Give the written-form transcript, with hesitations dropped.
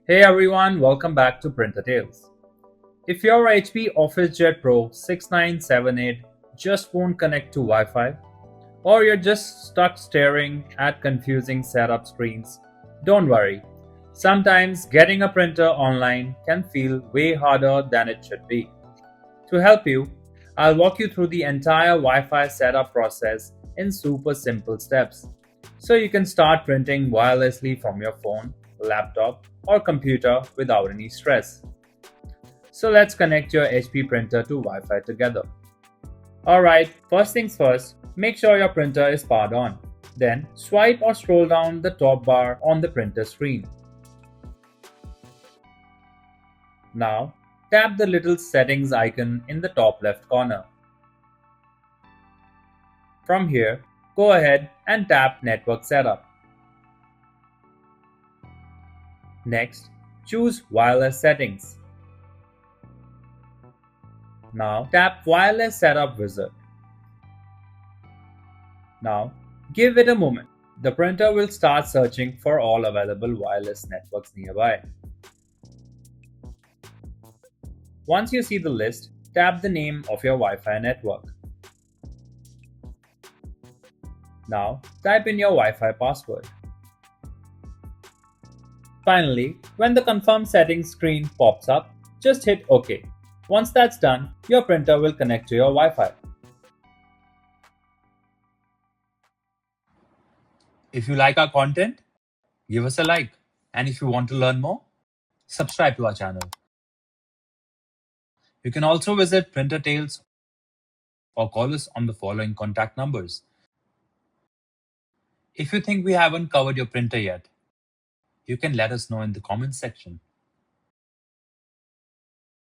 Hey everyone, welcome back to Printer Tales. If your HP Officejet Pro 6978 just won't connect to Wi-Fi, or you're just stuck staring at confusing setup screens, don't worry. Sometimes getting a printer online can feel way harder than it should be. To help you, I'll walk you through the entire Wi-Fi setup process in super simple steps, so you can start printing wirelessly from your phone, laptop, or computer without any stress. So let's connect your HP printer to Wi-Fi together. Alright, first things first, make sure your printer is powered on. Then swipe or scroll down the top bar on the printer screen. Now tap the little settings icon in the top left corner. From here, go ahead and tap Network Setup. Next, choose Wireless Settings. Now tap Wireless Setup Wizard. Now give it a moment. The printer will start searching for all available wireless networks nearby. Once you see the list, tap the name of your Wi-Fi network. Now type in your Wi-Fi password. Finally, when the Confirm Settings screen pops up, just hit OK. Once that's done, your printer will connect to your Wi-Fi. If you like our content, give us a like. And if you want to learn more, subscribe to our channel. You can also visit Printer Tales or call us on the following contact numbers. If you think we haven't covered your printer yet, you can let us know in the comments section.